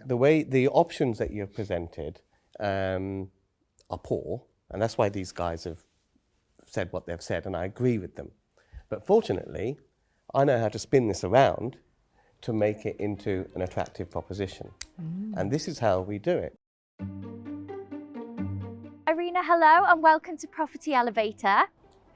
The way the options that you've presented are poor, and that's why these guys have said what they've said, and I agree with them. But fortunately, I know how to spin this around to make it into an attractive proposition. And this is how we do it. Irina, hello and welcome to Property Elevator.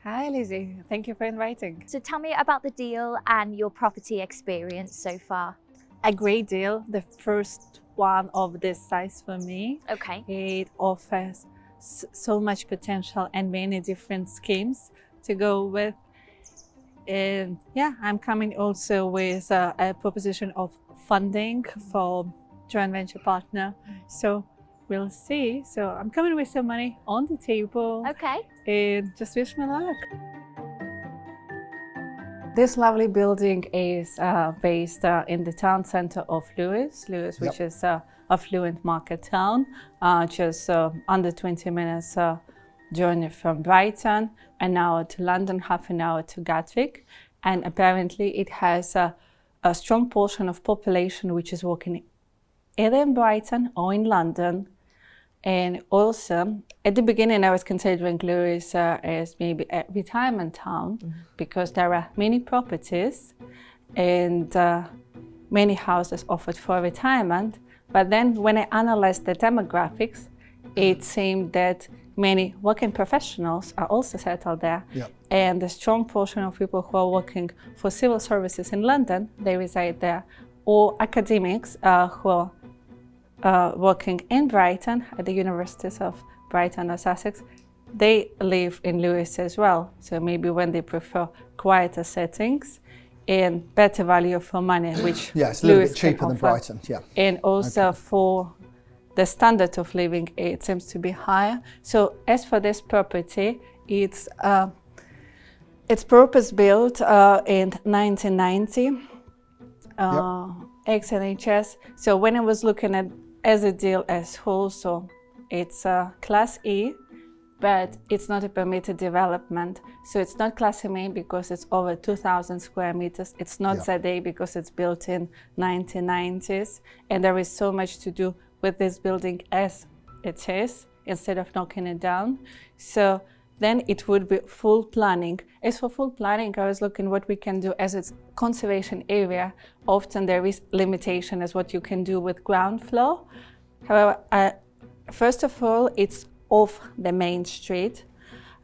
Hi Lizzie, thank you for inviting. So tell me about the deal and your property experience so far. A great deal, the first one of this size for me. Okay. It offers so much potential and many different schemes to go with. And yeah, I'm coming also with a proposition of funding for joint venture partner. So we'll see. So I'm coming with some money on the table. Okay. And just wish me luck. This lovely building is based in the town center of Lewes, which is a affluent market town, just under 20 minutes journey from Brighton, an hour to London, half an hour to Gatwick. And apparently it has a strong portion of population which is working either in Brighton or in London. And also, at the beginning, I was considering Lewes as maybe a retirement town because there are many properties and many houses offered for retirement. But then when I analyzed the demographics, it seemed that many working professionals are also settled there. And a strong portion of people who are working for civil services in London, they reside there, or academics who are working in Brighton at the universities of Brighton or Sussex, they live in Lewes as well. So maybe when they prefer quieter settings and better value for money, which it's a little bit cheaper than Brighton. And also for the standard of living, it seems to be higher. So as for this property, it's purpose built in 1990, ex-NHS. So when I was looking at as a deal as whole, so it's Class E, but it's not a permitted development. So it's not Class A because it's over 2,000 square meters. It's not ZA because it's built in 1990s. And there is so much to do with this building as it is, instead of knocking it down. So then it would be full planning. As for full planning, I was looking what we can do as it's conservation area. Often there is limitation as what you can do with ground floor. However, first of all, it's off the main street,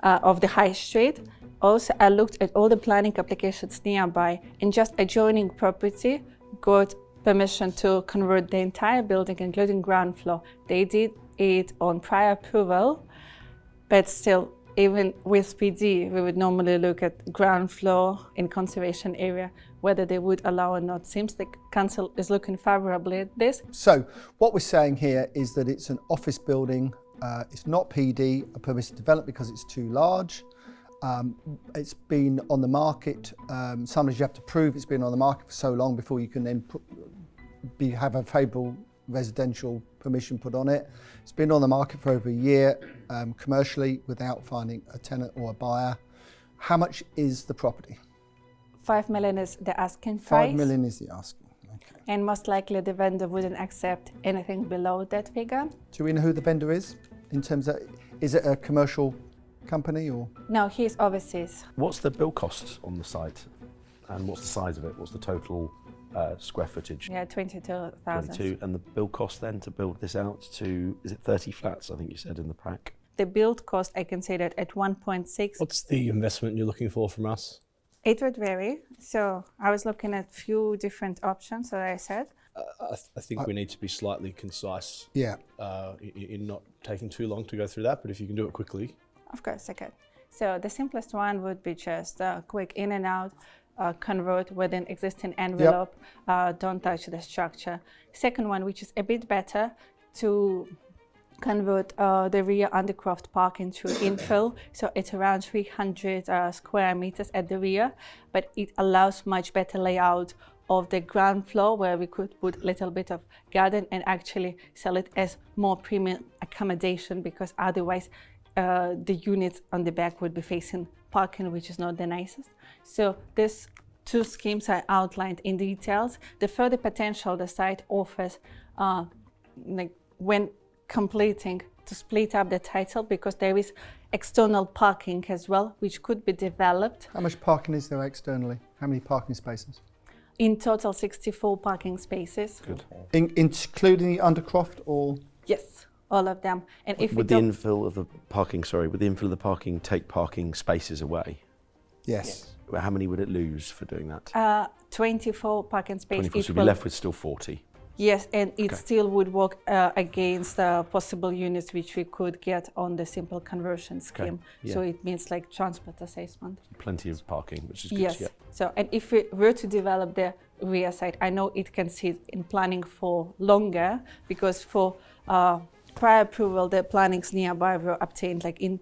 of the high street. Also, I looked at all the planning applications nearby, and just adjoining property got permission to convert the entire building, including ground floor. They did it on prior approval, but still, even with PD, we would normally look at ground floor in conservation area, whether they would allow or not. Seems the council is looking favorably at this. So what we're saying here is that it's an office building. It's not PD, a permitted development, because it's too large. It's been on the market. Sometimes you have to prove it's been on the market for so long before you can then have a favourable residential permission put on it. It's been on the market for over a year, commercially, without finding a tenant or a buyer. How much is the property? 5 million is the asking price. 5 million is the asking. Okay. And most likely the vendor wouldn't accept anything below that figure. Do we know who the vendor is? In terms of, is it a commercial company or? No, he's overseas. What's the build costs on the site, and what's the size of it? What's the total square footage? Yeah, 22,000. 22, and the build cost then to build this out to, is it 30 flats, I think you said in the pack? The build cost, I considered at 1.6. What's the investment you're looking for from us? It would vary. So I was looking at few different options, as I said. I think we need to be slightly concise in not taking too long to go through that, but if you can do it quickly. Of course, I could. So the simplest one would be just quick in and out, convert within existing envelope, don't touch the structure. Second one, which is a bit better, to convert the rear undercroft parking to infill. So it's around 300 square meters at the rear, but it allows much better layout of the ground floor, where we could put a little bit of garden and actually sell it as more premium accommodation, because otherwise the units on the back would be facing parking, which is not the nicest. So these two schemes are outlined in details. The further potential the site offers like when completing to split up the title, because there is external parking as well, which could be developed. How much parking is there externally? How many parking spaces? In total, 64 parking spaces. Good. Including the undercroft, or? Yes, all of them. And if Would the infill of the parking take parking spaces away? Yes. Well, how many would it lose for doing that? 24 parking spaces. 24, so you'd be left with still 40. Yes, and it still would work against possible units which we could get on the simple conversion scheme. So it means like transport assessment. Plenty of parking, which is good. Yes. Yeah. So, and if we were to develop the rear side, I know it can sit in planning for longer, because for prior approval, the plannings nearby were obtained like in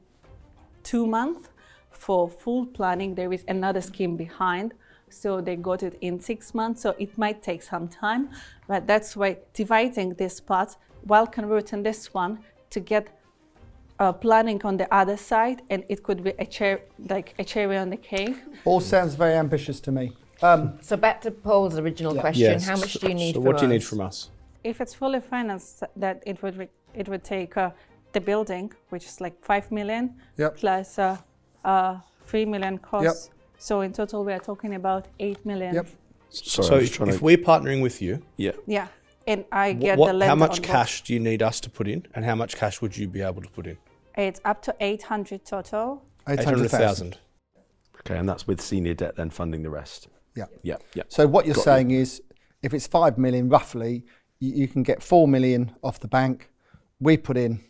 2 months. For full planning, there is another scheme behind. So they got it in 6 months, so it might take some time, but that's why dividing this part while converting this one to get planning on the other side, and it could be a cherry on the cake. All sounds very ambitious to me. So back to Paul's original question, Yes. how much do you need So from what do you need us? from us? If it's fully financed, that it would take the building, which is like 5 million, plus 3 million costs. So in total, we are talking about 8 million. Yep. So if we're partnering with you, Yeah, and I get the lender how much on board. cash do you need us to put in, and how much cash would you be able to put in? It's up to 800 total. 800,000. Okay, and that's with senior debt then funding the rest. Yeah. Yeah. Yeah. So what you're saying is, if it's 5 million roughly, you can get 4 million off the bank. We put in,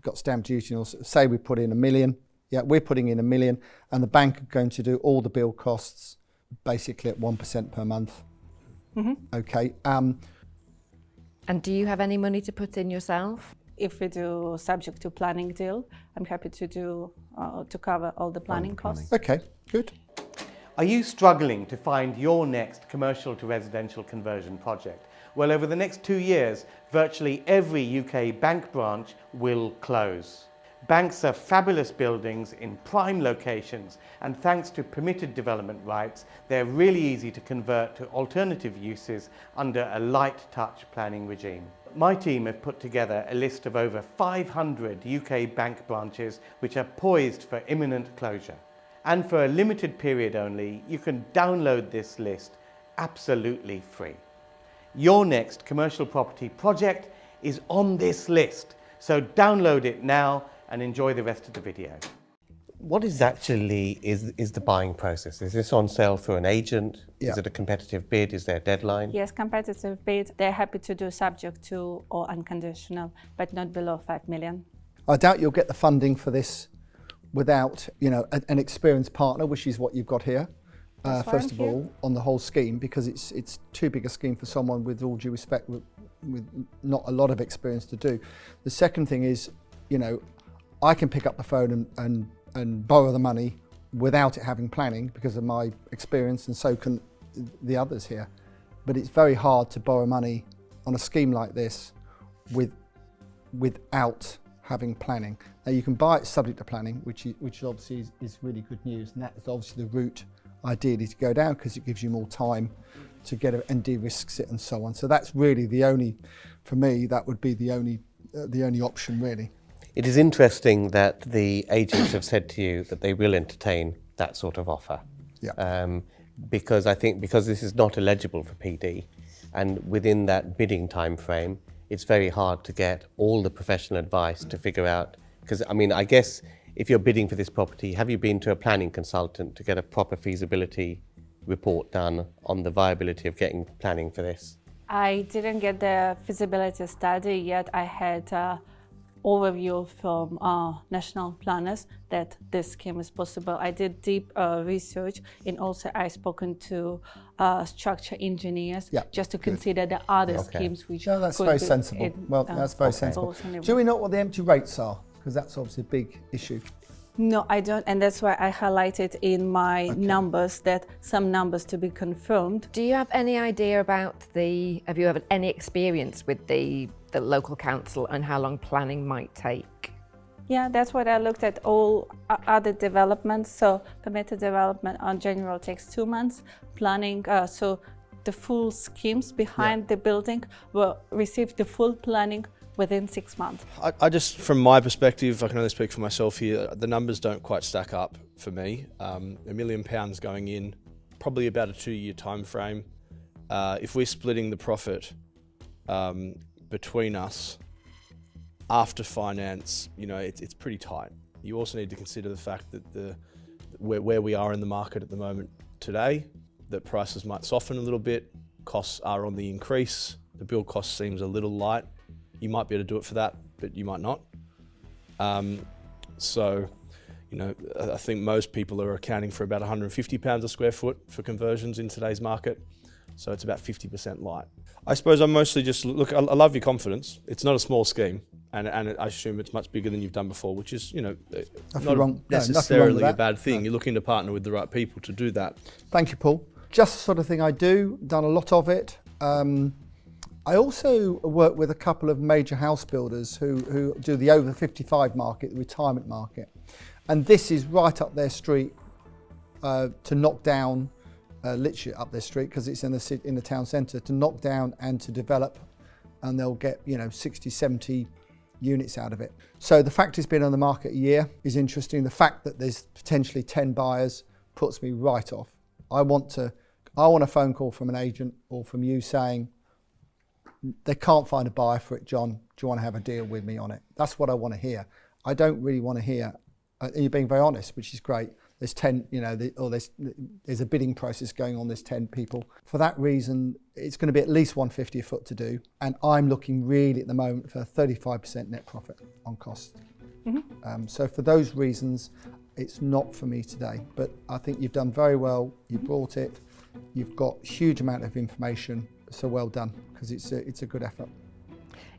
got stamp duty, or say we put in $1 million. Yeah, we're putting in $1 million, and the bank are going to do all the build costs, basically at 1% per month. Okay. And do you have any money to put in yourself? If we do subject to planning deal, I'm happy to do to cover all the planning costs. Okay, good. Are you struggling to find your next commercial to residential conversion project? Well, over the next 2 years, virtually every UK bank branch will close. Banks are fabulous buildings in prime locations, and thanks to permitted development rights, they're really easy to convert to alternative uses under a light touch planning regime. My team have put together a list of over 500 UK bank branches which are poised for imminent closure. And for a limited period only, you can download this list absolutely free. Your next commercial property project is on this list, so download it now and enjoy the rest of the video. What is the buying process? Is this on sale through an agent? Yeah. Is it a competitive bid? Is there a deadline? Yes, competitive bid. They're happy to do subject to or unconditional, but not below 5 million. I doubt you'll get the funding for this without, an experienced partner, which is what you've got here. First of all, on the whole scheme, because it's too big a scheme for someone, with all due respect, with not a lot of experience to do. The second thing is, I can pick up the phone and borrow the money without it having planning because of my experience, and so can the others here. But it's very hard to borrow money on a scheme like this without having planning. Now you can buy it subject to planning, which obviously is really good news, and that's obviously the route ideally to go down, because it gives you more time to get it and de-risks it and so on. So that's really the only, for me, that would be the only option really. It is interesting that the agents have said to you that they will entertain that sort of offer. Yeah. Because I think because this is not eligible for PD, and within that bidding time frame, it's very hard to get all the professional advice to figure out. Because I guess if you're bidding for this property, have you been to a planning consultant to get a proper feasibility report done on the viability of getting planning for this? I didn't get the feasibility study yet. I had overview from national planners that this scheme is possible. I did deep research, and also I spoken to structure engineers just to consider the other schemes which No, that's could very be sensible. That's very sensible. Do we know what the empty rates are? Because that's obviously a big issue. No, I don't, and that's why I highlighted in my numbers that some numbers to be confirmed. Do you have any idea about have you had any experience with the local council and how long planning might take? Yeah, that's what I looked at all other developments. So permitted development on general takes 2 months. Planning, so the full schemes behind the building will receive the full planning within 6 months. I just, from my perspective, I can only speak for myself here, the numbers don't quite stack up for me. £1 million going in, probably about a 2-year time frame. If we're splitting the profit between us after finance, you know, it's pretty tight. You also need to consider the fact that where we are in the market at the moment today, that prices might soften a little bit, costs are on the increase, the build cost seems a little light. You might be able to do it for that, but you might not. So, you know, I think most people are accounting for about £150 a square foot for conversions in today's market. So it's about 50% light. I suppose I'm mostly just, look, I love your confidence. It's not a small scheme, and I assume it's much bigger than you've done before, which is, you know, not necessarily a bad thing. No. You're looking to partner with the right people to do that. Thank you, Paul. Just the sort of thing I do, done a lot of it. I also work with a couple of major house builders who do the over 55 market, the retirement market. And this is right up their street to knock down, literally up their street, because it's in the town centre, to knock down and to develop, and they'll get, you know, 60, 70 units out of it. So the fact it's been on the market a year is interesting. The fact that there's potentially 10 buyers puts me right off. I want a phone call from an agent or from you saying, they can't find a buyer for it, John, do you want to have a deal with me on it? That's what I want to hear. I don't really want to hear, and you're being very honest, which is great. There's 10, you know, there's a bidding process going on, there's 10 people. For that reason, it's going to be at least 150 a foot to do. And I'm looking really at the moment for 35% net profit on cost. Mm-hmm. So for those reasons, it's not for me today. But I think you've done very well. You brought it. You've got a huge amount of information. So well done, because it's a good effort.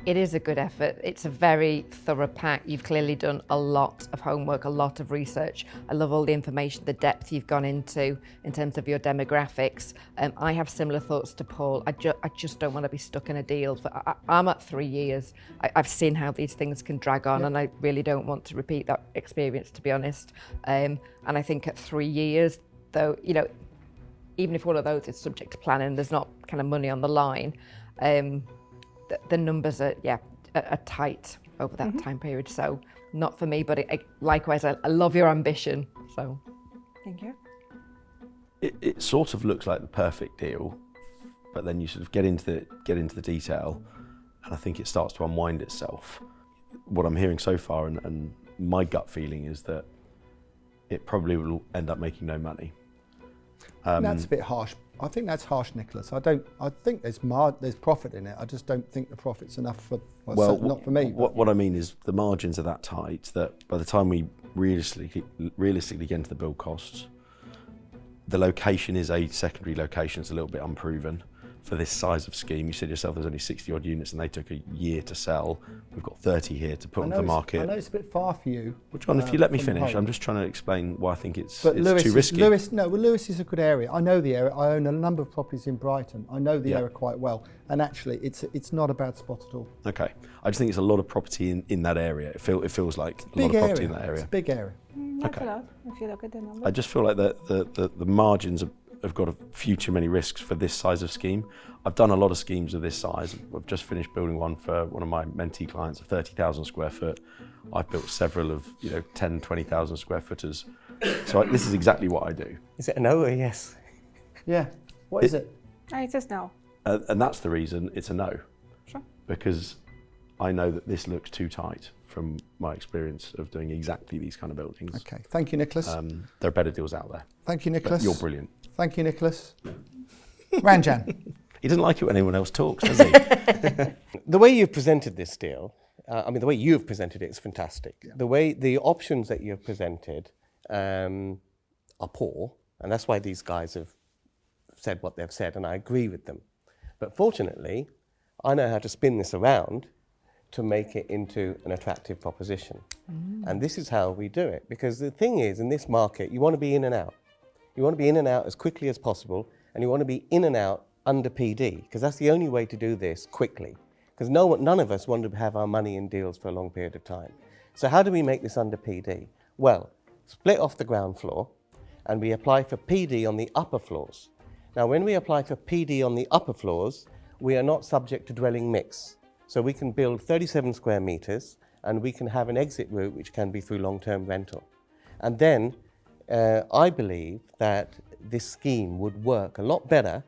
It is a good effort. It's a very thorough pack. You've clearly done a lot of homework, a lot of research. I love all the information, the depth you've gone into in terms of your demographics. I have similar thoughts to Paul. I just don't want to be stuck in a deal. I'm at 3 years. I've seen how these things can drag on, and I really don't want to repeat that experience, to be honest. And I think at 3 years, though, you know, even if one of those is subject to planning, there's not kind of money on the line. The numbers are tight over that time period. So not for me, but likewise, I love your ambition. So Thank you. It sort of looks like the perfect deal, but then you sort of get into the detail, and I think it starts to unwind itself. What I'm hearing so far, and my gut feeling is that it probably will end up making no money. That's a bit harsh. I think that's harsh, Nicholas. I think there's profit in it. I just don't think the profit's enough for, well not for me. What I mean is the margins are that tight that by the time we realistically get into the build costs, the location is a secondary location. It's a little bit unproven for this size of scheme. You said yourself there's only 60 odd units and they took a year to sell. We've got 30 here to put on the market. I know it's a bit far for you. Well, John, if you let me finish, home. I'm just trying to explain why I think it's too Lewis risky. Lewis is a good area. I know the area. I own a number of properties in Brighton. I know the area quite well. And actually, it's not a bad spot at all. Okay. I just think it's a lot of property in that area. It feels like a lot of property in that area. It's a big area. Not a lot, if you look at the numbers. I just feel like the margins have got a few too many risks for this size of scheme. I've done a lot of schemes of this size. I've just finished building one for one of my mentee clients, a 30,000 square foot. I've built several of 10, 20,000 square footers. So this is exactly what I do. Is it a no or a yes? Yeah. What is it? It says no. And that's the reason it's a no. Sure. Because I know that this looks too tight from my experience of doing exactly these kind of buildings. Okay. Thank you, Nicholas. There are better deals out there. Thank you, Nicholas. You're brilliant. Thank you, Nicholas. Ranjan. He doesn't like it when anyone else talks, does he? The way you've presented this deal, the way you've presented it is fantastic. Yeah. The options that you've presented are poor, and that's why these guys have said what they've said, and I agree with them. But fortunately, I know how to spin this around to make it into an attractive proposition. And this is how we do it, because the thing is, in this market, you want to be in and out. You want to be in and out as quickly as possible, and you want to be in and out under PD, because that's the only way to do this quickly. Because none of us want to have our money in deals for a long period of time. So how do we make this under PD? Well, split off the ground floor, and we apply for PD on the upper floors. Now, when we apply for PD on the upper floors, we are not subject to dwelling mix. So we can build 37 square meters and we can have an exit route which can be through long-term rental. And then I believe that this scheme would work a lot better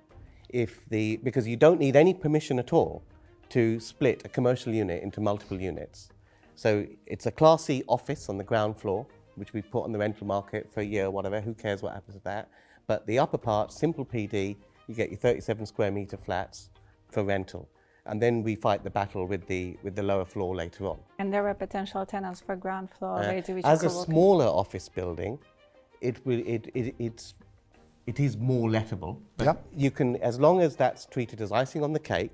because you don't need any permission at all to split a commercial unit into multiple units. So it's a Class C office on the ground floor, which we put on the rental market for a year or whatever, who cares what happens with that. But the upper part, simple PD, you get your 37 square meter flats for rental. And then we fight the battle with the lower floor later on. And there are potential tenants for ground floor. As a smaller office building, it is more lettable. But you can, as long as that's treated as icing on the cake,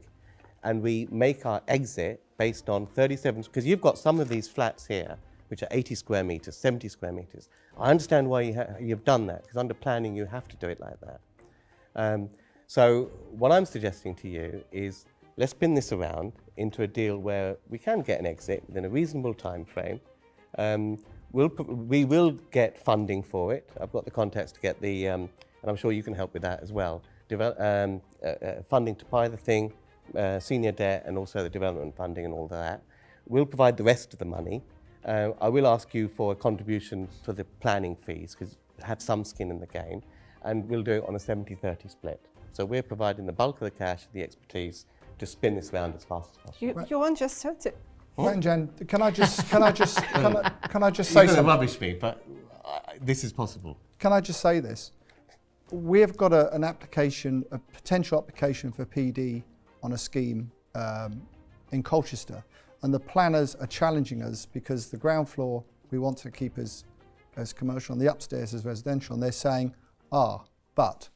and we make our exit based on 37, because you've got some of these flats here, which are 80 square meters, 70 square meters. I understand why you've done that, because under planning you have to do it like that. So what I'm suggesting to you is, let's spin this around into a deal where we can get an exit within a reasonable time frame. We will get funding for it. I've got the contacts to get the, and I'm sure you can help with that as well, funding to buy the thing, senior debt, and also the development funding and all that. We'll provide the rest of the money. I will ask you for a contribution for the planning fees, because have some skin in the game, and we'll do it on a 70-30 split. So we're providing the bulk of the cash, the expertise, to spin this round as fast as possible. You won't just sort it. Ranjan, can I just say You're something? rubbish me, but this is possible. Can I just say this? We've got an application, a potential application for PD on a scheme in Colchester, and the planners are challenging us because the ground floor we want to keep as commercial and the upstairs as residential, and they're saying, but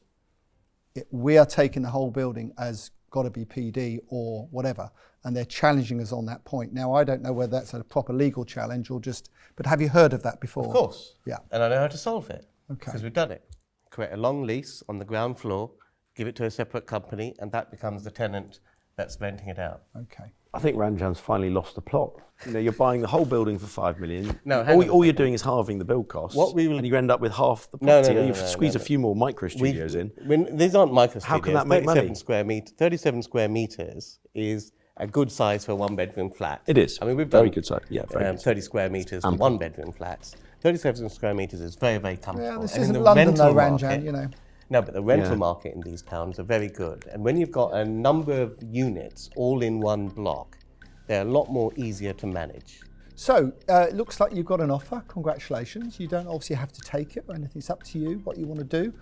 we are taking the whole building as got to be PD or whatever, and they're challenging us on that point. Now, I don't know whether that's a proper legal challenge or just, but have you heard of that before? Of course. Yeah. And I know how to solve it. Okay. Because we've done it. Create a long lease on the ground floor, give it to a separate company, and that becomes the tenant that's renting it out. Okay. I think Ranjan's finally lost the plot. You know, you're buying the whole building for 5 million. No, all you're doing is halving the build costs. And you end up with half the property. You squeeze a few more micro studios in. These aren't micro studios. How can that make money? 37 square meters is a good size for a one-bedroom flat. It is. I mean, we've very done good size. Yeah, very good. 30 square meters for one-bedroom flats. 37 square meters is very, very comfortable. Yeah, this And in isn't the London though, rental Ranjan, market- you know. No, but the rental market in these towns are very good. And when you've got a number of units all in one block, they're a lot more easier to manage. So, it looks like you've got an offer. Congratulations. You don't obviously have to take it or anything. It's up to you what you want to do.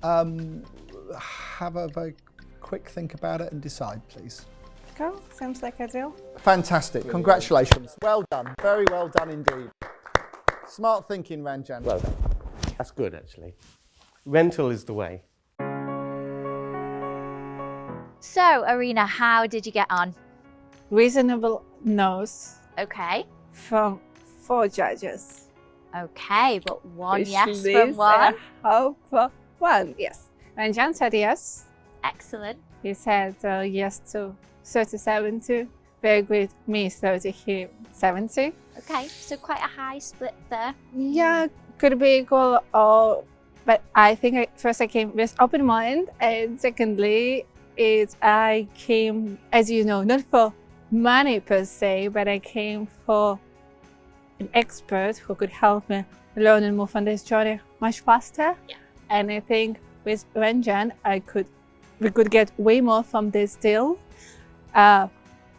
Have a very quick think about it and decide, please. Go. Seems like a deal. Fantastic. Congratulations. Well done. Very well done indeed. Smart thinking, Ranjan. Well done. That's good, actually. Rental is the way. So, Arena, how did you get on? Reasonable no's Okay. from 4 judges. Okay, but one Which yes from leaves one. a hope for 1. Yes. Ranjan said yes. Excellent. He said yes to 37 too. Very good. Me 30, him 70. Okay, so quite a high split there. Yeah, could be equal or, but I think first I came with open mind, and secondly I came, as you know, not for money per se, but I came for an expert who could help me learn and move on this journey much faster. Yeah. And I think with Ranjan, we could get way more from this deal,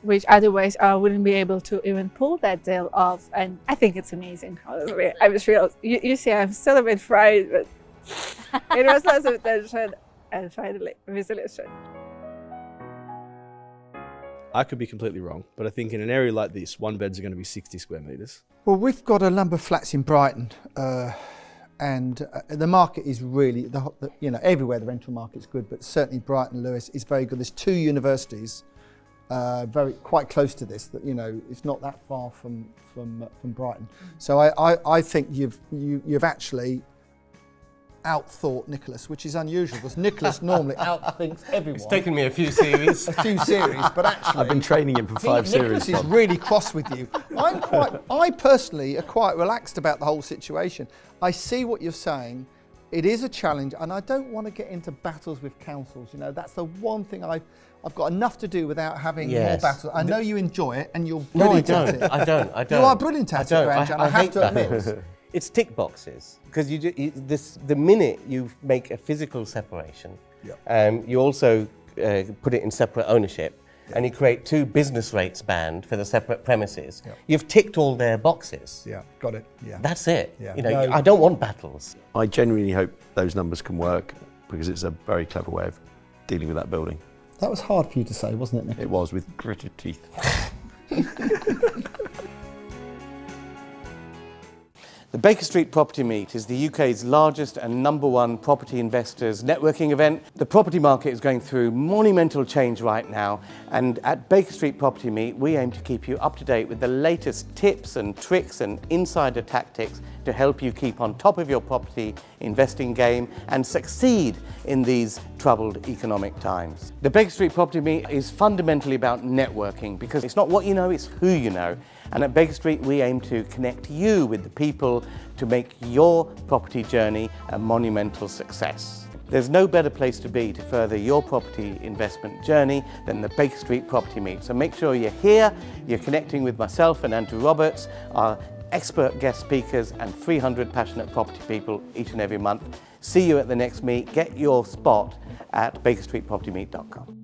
which otherwise I wouldn't be able to even pull that deal off. And I think it's amazing. Honestly, I was real. You see, I'm still a bit fried, but it was lots of tension and finally resolution. I could be completely wrong, but I think in an area like this, one beds are going to be 60 square metres. Well, we've got a number of flats in Brighton, and the market is really, everywhere the rental market's good, but certainly Brighton, Lewis is very good. There's 2 universities quite close to this, that it's not that far from Brighton. So I think you've actually outthought Nicholas, which is unusual because Nicholas normally outthinks everyone. It's taken me a few series. But actually I've been training him for 5 series. Nicholas is really cross with you. I personally are quite relaxed about the whole situation. I see what you're saying, It is a challenge, and I don't want to get into battles with councils. You know, that's the one thing I've got enough to do without having more Yes. battles. I know you enjoy it, and you're No, I brilliant at it. don't. I don't. You are brilliant at it, Ranjan, I have hate to admit. that. It's tick boxes, because the minute you make a physical separation, you also put it in separate ownership, and you create two business rates band for the separate premises. You've ticked all their boxes. Yeah, got it. Yeah. That's it. Yeah. You know, No. I don't want battles. I genuinely hope those numbers can work because it's a very clever way of dealing with that building. That was hard for you to say, wasn't it, Nick? It was, with gritted teeth. The Baker Street Property Meet is the UK's largest and #1 property investors networking event. The property market is going through monumental change right now, and at Baker Street Property Meet we aim to keep you up to date with the latest tips and tricks and insider tactics to help you keep on top of your property investing game and succeed in these troubled economic times. The Baker Street Property Meet is fundamentally about networking, because it's not what you know, it's who you know. And at Baker Street we aim to connect you with the people to make your property journey a monumental success. There's no better place to be to further your property investment journey than the Baker Street Property Meet. So make sure you're here, you're connecting with myself and Andrew Roberts, our expert guest speakers, and 300 passionate property people each and every month. See you at the next meet. Get your spot at bakerstreetpropertymeet.com.